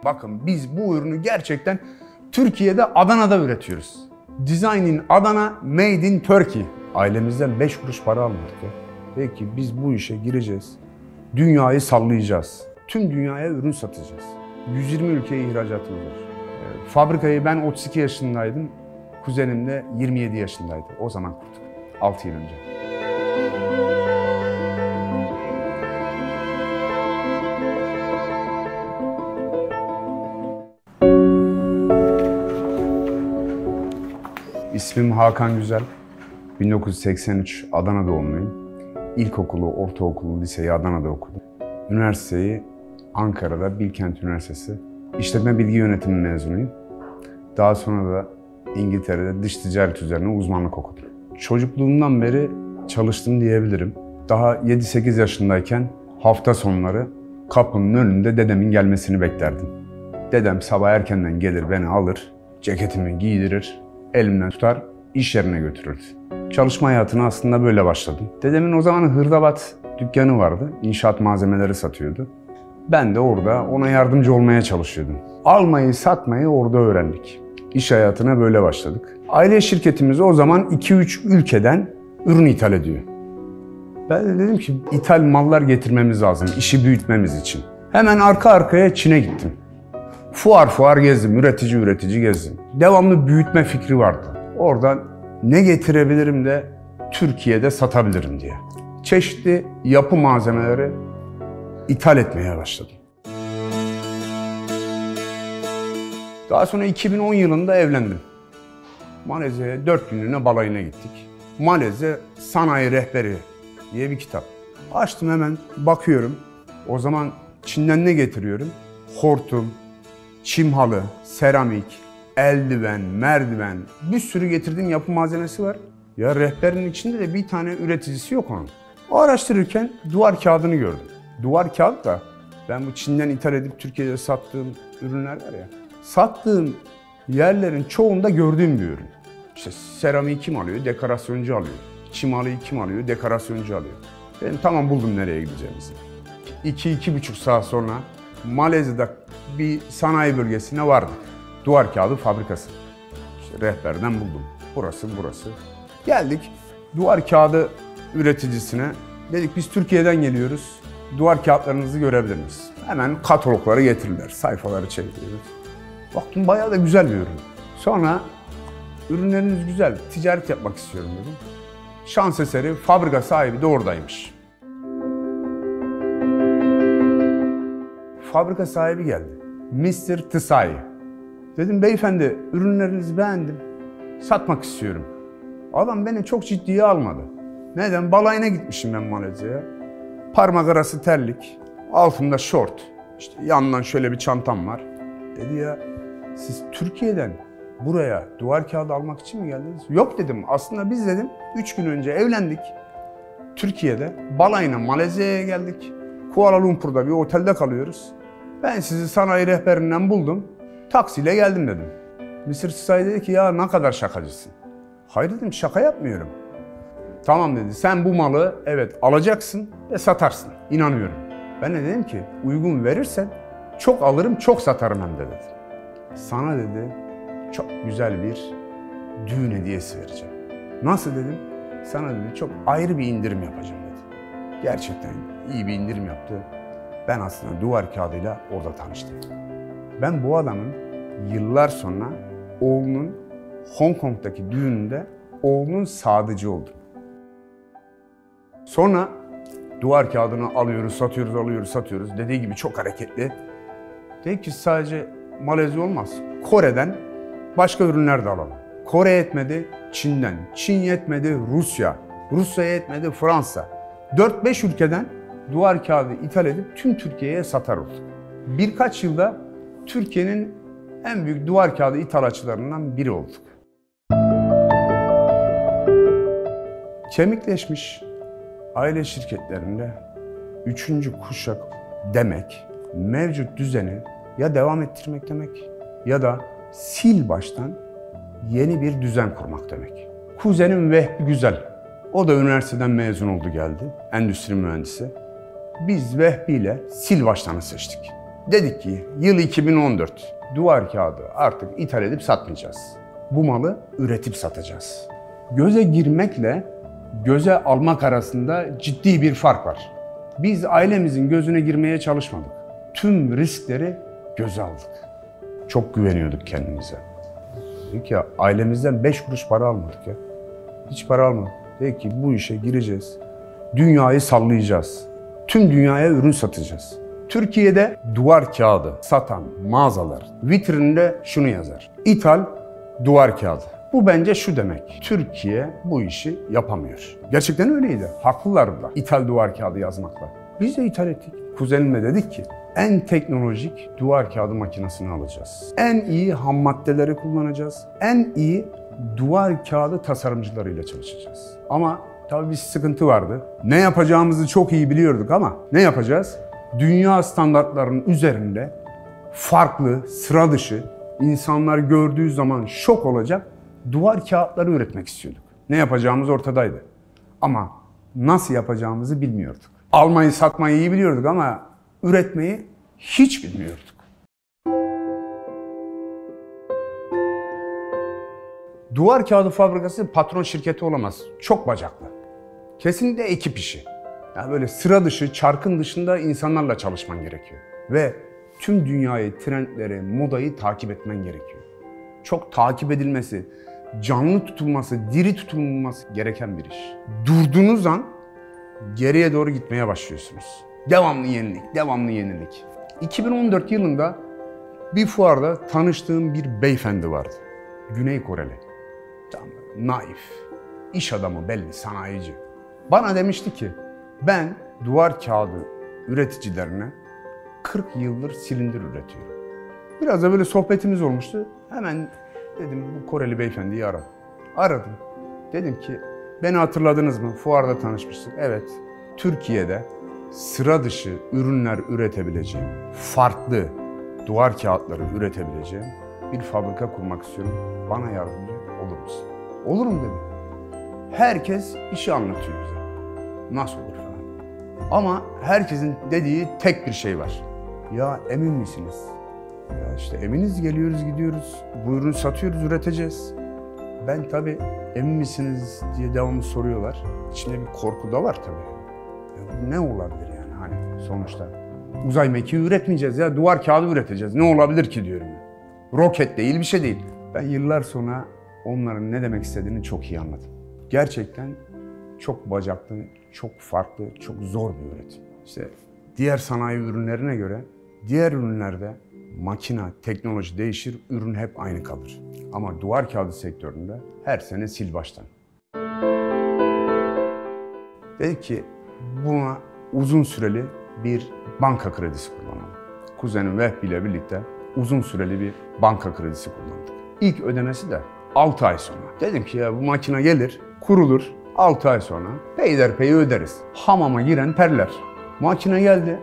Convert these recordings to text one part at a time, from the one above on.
Bakın biz bu ürünü gerçekten Türkiye'de, Adana'da üretiyoruz. Design in Adana, made in Turkey. Ailemizden 5 kuruş para almadık ya. Peki biz bu işe gireceğiz. Dünyayı sallayacağız. Tüm dünyaya ürün satacağız. 120 ülkeye ihracatımız var. Fabrikayı ben 32 yaşındaydım. Kuzenim de 27 yaşındaydı. O zaman kurduk. 6 yıl önce. İsmim Hakan Güzel. 1983 Adana doğumluyum. İlkokulu, ortaokulu, liseyi Adana'da okudum. Üniversiteyi Ankara'da Bilkent Üniversitesi İşletme Bilgi Yönetimi mezunuyum. Daha sonra da İngiltere'de dış ticaret üzerine uzmanlık okudum. Çocukluğumdan beri çalıştım diyebilirim. Daha 7-8 yaşındayken hafta sonları kapının önünde dedemin gelmesini beklerdim. Dedem sabah erkenden gelir beni alır, ceketimi giydirir, elimden tutar, iş yerine götürürdü. Çalışma hayatına aslında böyle başladım. Dedemin o zaman hırdavat dükkanı vardı, inşaat malzemeleri satıyordu. Ben de orada ona yardımcı olmaya çalışıyordum. Almayı, satmayı orada öğrendik. İş hayatına böyle başladık. Aile şirketimiz o zaman 2-3 ülkeden ürün ithal ediyor. Ben de dedim ki ithal mallar getirmemiz lazım, işi büyütmemiz için. Hemen arka arkaya Çin'e gittim. Fuar gezdim, üretici gezdim. Devamlı büyütme fikri vardı. Oradan ne getirebilirim de Türkiye'de satabilirim diye. Çeşitli yapı malzemeleri ithal etmeye başladım. Daha sonra 2010 yılında evlendim. Malezya'ya 4 günlüğüne balayına gittik. Malezya Sanayi Rehberi diye bir kitap. Açtım hemen bakıyorum. O zaman Çin'den ne getiriyorum? Hortum, çim halı, seramik, eldiven, merdiven, bir sürü getirdiğim yapı malzemesi var. Ya rehberin içinde de bir tane üreticisi yok onun. O araştırırken duvar kağıdını gördüm. Duvar kağıdı da ben bu Çin'den ithal edip Türkiye'de sattığım ürünler var ya. Sattığım yerlerin çoğunda gördüğüm bir ürün. İşte seramiği kim alıyor? Dekorasyoncu alıyor. Çim halıyı kim alıyor? Dekorasyoncu alıyor. Ben tamam buldum nereye gideceğimizi. 2-2,5 saat sonra Malezya'da bir sanayi bölgesine vardık. Duvar kağıdı fabrikası. İşte rehberden buldum. Burası. Geldik duvar kağıdı üreticisine. Dedik biz Türkiye'den geliyoruz. Duvar kağıtlarınızı görebilir miyiz? Hemen katalogları getirirler. Sayfaları çeviriyoruz. Baktım bayağı da güzel bir ürün. Sonra ürünleriniz güzel, ticaret yapmak istiyorum dedim. Şans eseri fabrika sahibi de oradaymış. Fabrika sahibi geldi. Mr. Tsai. Dedim beyefendi ürünlerinizi beğendim. Satmak istiyorum. Adam beni çok ciddiye almadı. Neden? Balayına gitmişim ben Malezya'ya. Parmak arası terlik, altında şort. İşte yandan şöyle bir çantam var. Dedi ya siz Türkiye'den buraya duvar kağıdı almak için mi geldiniz? Yok dedim. Aslında biz dedim 3 gün önce evlendik. Türkiye'de balayına Malezya'ya geldik. Kuala Lumpur'da bir otelde kalıyoruz. Ben sizi sanayi rehberinden buldum. Taksiyle geldim dedim. Mr. Tsai dedi ki ya ne kadar şakacısın. Hayır dedim şaka yapmıyorum. Tamam dedi sen bu malı evet alacaksın ve satarsın. İnanıyorum. Ben de dedim ki uygun verirsen çok alırım çok satarım hem de dedi. Sana dedi çok güzel bir düğün hediyesi vereceğim. Nasıl dedim? Sana dedi çok ayrı bir indirim yapacağım dedi. Gerçekten iyi bir indirim yaptı. Ben aslında duvar kağıdıyla orada tanıştım. Ben bu adamın yıllar sonra oğlunun Hong Kong'daki düğününde oğlunun sadıcı oldum. Sonra duvar kağıdını alıyoruz, satıyoruz. Dediği gibi çok hareketli. Dedi ki sadece Malezya olmaz. Kore'den başka ürünler de alalım. Kore yetmedi, Çin'den. Çin yetmedi, Rusya. Rusya yetmedi, Fransa. 4-5 ülkeden duvar kağıdı ithal edip tüm Türkiye'ye satar olduk. Birkaç yılda Türkiye'nin en büyük duvar kağıdı ithalatçılarından biri olduk. Kemikleşmiş aile şirketlerinde 3. kuşak demek, mevcut düzeni ya devam ettirmek demek ya da sil baştan yeni bir düzen kurmak demek. Kuzenim Vehbi Güzel, o da üniversiteden mezun oldu geldi, endüstri mühendisi. Biz Vehbi ile sil baştanı seçtik. Dedik ki yıl 2014. Duvar kağıdı artık ithal edip satmayacağız. Bu malı üretip satacağız. Göze girmekle göze almak arasında ciddi bir fark var. Biz ailemizin gözüne girmeye çalışmadık. Tüm riskleri göze aldık. Çok güveniyorduk kendimize. Dedik ya ailemizden 5 kuruş para almadık ya. Hiç para almadık. Dedik ki bu işe gireceğiz. Dünyayı sallayacağız. Tüm dünyaya ürün satacağız. Türkiye'de duvar kağıdı satan mağazalar vitrininde şunu yazar: İthal duvar kağıdı. Bu bence şu demek: Türkiye bu işi yapamıyor. Gerçekten öyleydi. Haklılar da ithal duvar kağıdı yazmakla. Biz de ithal ettik. Kuzenimle dedik ki en teknolojik duvar kağıdı makinesini alacağız. En iyi ham maddeleri kullanacağız. En iyi duvar kağıdı tasarımcılarıyla çalışacağız. Ama tabii bir sıkıntı vardı. Ne yapacağımızı çok iyi biliyorduk ama ne yapacağız? Dünya standartlarının üzerinde farklı, sıra dışı, insanlar gördüğü zaman şok olacak duvar kağıtları üretmek istiyorduk. Ne yapacağımız ortadaydı. Ama nasıl yapacağımızı bilmiyorduk. Almayı, satmayı iyi biliyorduk ama üretmeyi hiç bilmiyorduk. Duvar kağıdı fabrikası patron şirketi olamaz. Çok bacaklı. Kesinlikle ekip işi. Yani böyle sıra dışı, çarkın dışında insanlarla çalışman gerekiyor. Ve tüm dünyayı, trendleri, modayı takip etmen gerekiyor. Çok takip edilmesi, canlı tutulması, diri tutulması gereken bir iş. Durduğunuz an geriye doğru gitmeye başlıyorsunuz. Devamlı yenilik, devamlı yenilik. 2014 yılında bir fuarda tanıştığım bir beyefendi vardı. Güney Koreli. Tam naif, iş adamı belli, sanayici. Bana demişti ki ben duvar kağıdı üreticilerine 40 yıldır silindir üretiyorum. Biraz da böyle sohbetimiz olmuştu. Hemen dedim bu Koreli beyefendiyi aradım. Aradım. Dedim ki beni hatırladınız mı? Fuarda tanışmıştık. Evet. Türkiye'de sıra dışı ürünler üretebileceğim, farklı duvar kağıtları üretebileceğim bir fabrika kurmak istiyorum. Bana yardımcı olur musun? Olurum dedim. Herkes işi anlatıyor bize. Nasıl olur falan. Ama herkesin dediği tek bir şey var. Ya emin misiniz? Ya işte eminiz, geliyoruz gidiyoruz. Bu ürünü satıyoruz, üreteceğiz. Ben tabii emin misiniz diye devamlı soruyorlar. İçinde bir korku da var tabii. Ya ne olabilir yani hani sonuçta? Uzay mekiği üretmeyeceğiz ya, duvar kağıdı üreteceğiz. Ne olabilir ki diyorum. Roket değil, bir şey değil. Ben yıllar sonra onların ne demek istediğini çok iyi anladım. Gerçekten çok bacaklı, çok farklı, çok zor bir üretim. İşte diğer sanayi ürünlerine göre diğer ürünlerde makine, teknoloji değişir, ürün hep aynı kalır. Ama duvar kağıdı sektöründe her sene sil baştan. Dedik ki buna uzun süreli bir banka kredisi kullanalım. Kuzenim Vehbi ile birlikte uzun süreli bir banka kredisi kullandık. İlk ödemesi de 6 ay sonra. Dedim ki ya bu makine gelir, kurulur, 6 ay sonra peyderpey öderiz. Hamama giren terler. Makine geldi.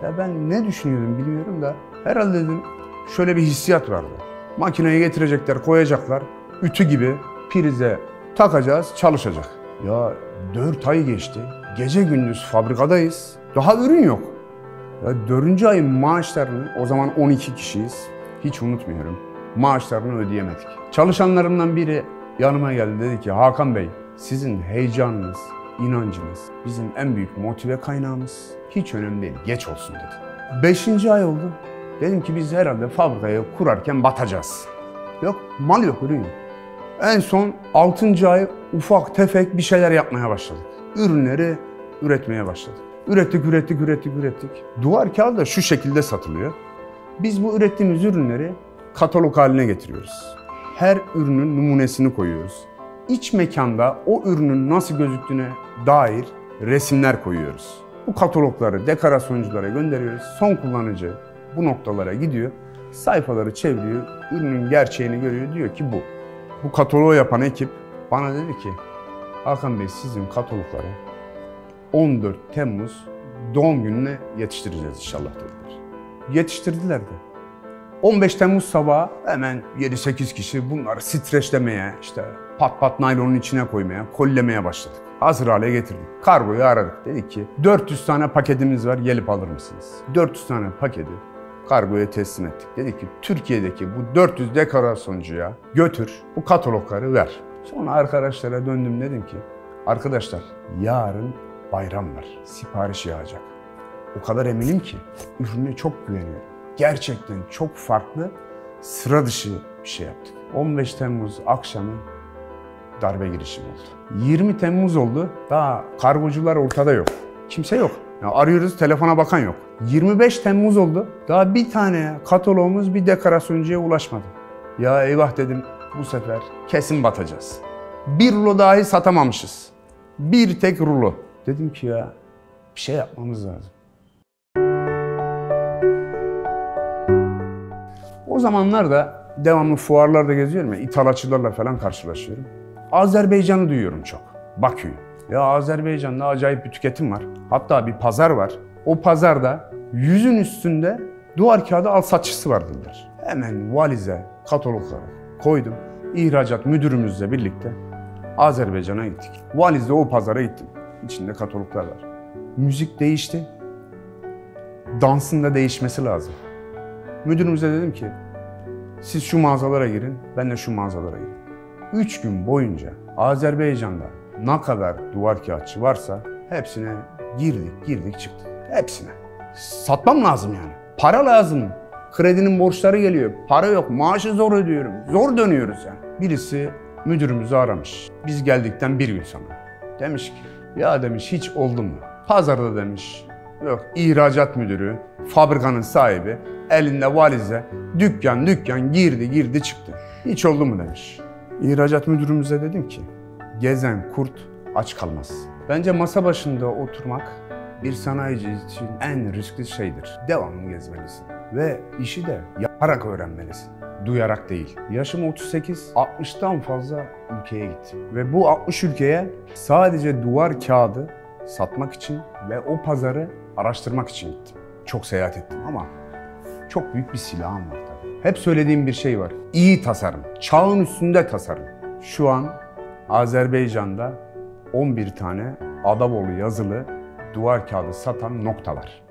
Ya ben ne düşünüyordum bilmiyorum da herhalde dedim şöyle bir hissiyat vardı. Makineyi getirecekler, koyacaklar. Ütü gibi prize takacağız, çalışacak. Ya 4 ay geçti. Gece gündüz fabrikadayız. Daha ürün yok. Ya 4. ayın maaşlarını, o zaman 12 kişiyiz. Hiç unutmuyorum. Maaşlarını ödeyemedik. Çalışanlarımdan biri yanıma geldi, dedi ki Hakan Bey, sizin heyecanınız, inancınız bizim en büyük motive kaynağımız. Hiç önemli değil, geç olsun dedi. 5. ay oldu. Dedim ki biz herhalde fabrikayı kurarken batacağız. Yok, mal yok, ürün yok. En son 6. ay ufak tefek bir şeyler yapmaya başladık. Ürünleri üretmeye başladık. Ürettik. Duvar kağıdı da şu şekilde satılıyor. Biz bu ürettiğimiz ürünleri katalog haline getiriyoruz. Her ürünün numunesini koyuyoruz. İç mekanda o ürünün nasıl gözüktüğüne dair resimler koyuyoruz. Bu katalogları dekorasyonculara gönderiyoruz. Son kullanıcı bu noktalara gidiyor, sayfaları çeviriyor, ürünün gerçeğini görüyor, diyor ki bu. Bu kataloğu yapan ekip bana dedi ki Hakan Bey sizin katalogları 14 Temmuz doğum gününe yetiştireceğiz inşallah dediler. Yetiştirdiler de. 15 Temmuz sabahı hemen 7-8 kişi bunları streçlemeye, işte pat naylonun içine koymaya, kollemeye başladık. Hazır hale getirdik. Kargoyu aradık. Dedik ki 400 tane paketimiz var, gelip alır mısınız? 400 tane paketi kargoya teslim ettik. Dedik ki Türkiye'deki bu 400 dekorasyoncuya götür, bu katalogları ver. Sonra arkadaşlara döndüm, dedim ki arkadaşlar yarın bayram var, sipariş yağacak. O kadar eminim ki ürüne çok güveniyorum. Gerçekten çok farklı, sıra dışı bir şey yaptık. 15 Temmuz akşamı darbe girişimi oldu. 20 Temmuz oldu, daha kargocular ortada yok. Kimse yok. Ya arıyoruz, telefona bakan yok. 25 Temmuz oldu, daha bir tane kataloğumuz bir dekorasyoncuya ulaşmadı. Ya eyvah dedim, bu sefer kesin batacağız. Bir rulo dahi satamamışız. Bir tek rulo. Dedim ki ya bir şey yapmamız lazım. O zamanlar da devamlı fuarlarda geziyorum ya, ithalatçılarla falan karşılaşıyorum. Azerbaycan'ı duyuyorum çok, Bakü'yü. Ya Azerbaycan'da acayip bir tüketim var. Hatta bir pazar var. O pazarda 100'ün üstünde duvar kağıdı alsatçısı var dediler. Hemen valize, katalogları koydum. İhracat müdürümüzle birlikte Azerbaycan'a gittik. Valizle o pazara gittim. İçinde kataloglar var. Müzik değişti. Dansın da değişmesi lazım. Müdürümüze dedim ki siz şu mağazalara girin, ben de şu mağazalara gireyim. 3 gün boyunca Azerbaycan'da ne kadar duvar kağıtçı varsa hepsine girdik çıktık. Hepsine. Satmam lazım yani. Para lazım. Kredinin borçları geliyor. Para yok. Maaşı zor ödüyorum. Zor dönüyoruz yani. Birisi müdürümüzü aramış. Biz geldikten bir gün sonra. Demiş ki ya demiş hiç oldu mu? Pazarda demiş. Yok, ihracat müdürü, fabrikanın sahibi elinde valize dükkan girdi çıktı. Hiç oldu mu demiş. İhracat müdürümüze dedim ki gezen kurt aç kalmaz. Bence masa başında oturmak bir sanayici için en riskli şeydir. Devamlı gezmelisin ve işi de yaparak öğrenmelisin. Duyarak değil. Yaşım 38, 60'tan fazla ülkeye gittim. Ve bu 60 ülkeye sadece duvar kağıdı satmak için ve o pazarı araştırmak için gittim. Çok seyahat ettim ama çok büyük bir silahım var tabii. Hep söylediğim bir şey var. İyi tasarım, çağın üstünde tasarım. Şu an Azerbaycan'da 11 tane Adabolu yazılı duvar kağıdı satan nokta var.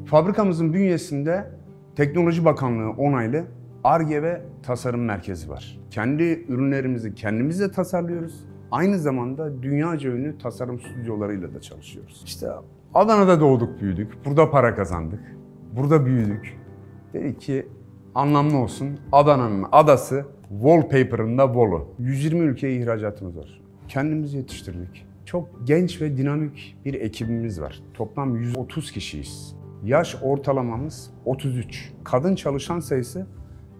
Fabrikamızın bünyesinde Teknoloji Bakanlığı onaylı Ar-Ge ve Tasarım Merkezi var. Kendi ürünlerimizi kendimiz de tasarlıyoruz. Aynı zamanda dünyaca ünlü tasarım stüdyolarıyla da çalışıyoruz. İşte Adana'da doğduk, büyüdük. Burada para kazandık. Burada büyüdük. Dedik ki anlamlı olsun. Adana'nın adası, wallpaper'ında Bolu. 120 ülkeye ihracatımız var. Kendimizi yetiştirdik. Çok genç ve dinamik bir ekibimiz var. Toplam 130 kişiyiz. Yaş ortalamamız 33. Kadın çalışan sayısı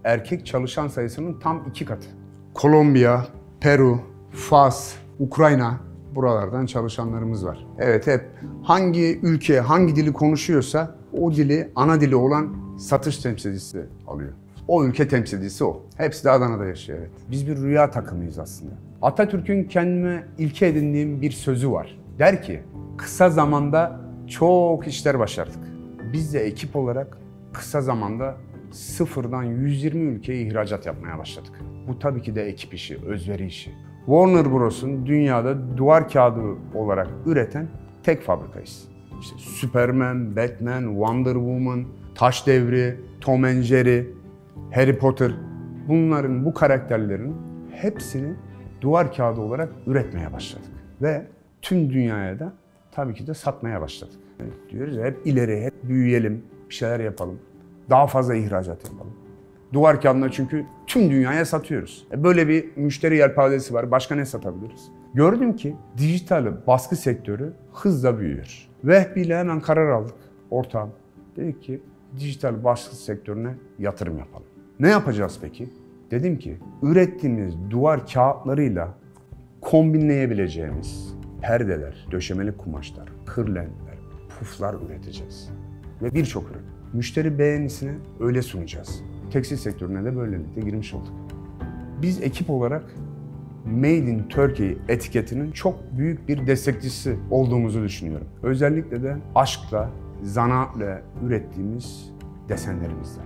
erkek çalışan sayısının tam 2 katı. Kolombiya, Peru, Fas, Ukrayna, buralardan çalışanlarımız var. Evet, hep hangi ülke hangi dili konuşuyorsa o dili ana dili olan satış temsilcisi alıyor. O ülke temsilcisi o. Hepsi de Adana'da yaşıyor, evet. Biz bir rüya takımıyız aslında. Atatürk'ün kendime ilke edindiğim bir sözü var. Der ki, kısa zamanda çok işler başardık. Biz de ekip olarak kısa zamanda sıfırdan 120 ülkeye ihracat yapmaya başladık. Bu tabii ki de ekip işi, özveri işi. Warner Bros'un dünyada duvar kağıdı olarak üreten tek fabrikayız. İşte Superman, Batman, Wonder Woman, Taş Devri, Tom and Jerry, Harry Potter, bunların, bu karakterlerin hepsini duvar kağıdı olarak üretmeye başladık. Ve tüm dünyaya da tabii ki de satmaya başladık. Yani diyoruz ya, hep ileri, hep büyüyelim, bir şeyler yapalım, daha fazla ihracat yapalım. Duvar kağıdını çünkü tüm dünyaya satıyoruz. Böyle bir müşteri yelpazesi var, başka ne satabiliriz? Gördüm ki dijital baskı sektörü hızla büyüyor. Vehbi ile hemen karar aldık, ortağım. Dedik ki dijital baskı sektörüne yatırım yapalım. Ne yapacağız peki? Dedim ki ürettiğimiz duvar kağıtlarıyla kombinleyebileceğimiz perdeler, döşemeli kumaşlar, kırlentler, puflar üreteceğiz. Ve birçok ürün. Müşteri beğenisine öyle sunacağız. Tekstil sektörüne de böylelikle girmiş olduk. Biz ekip olarak Made in Turkey etiketinin çok büyük bir destekçisi olduğumuzu düşünüyorum. Özellikle de aşkla, zanaatla ürettiğimiz desenlerimizden.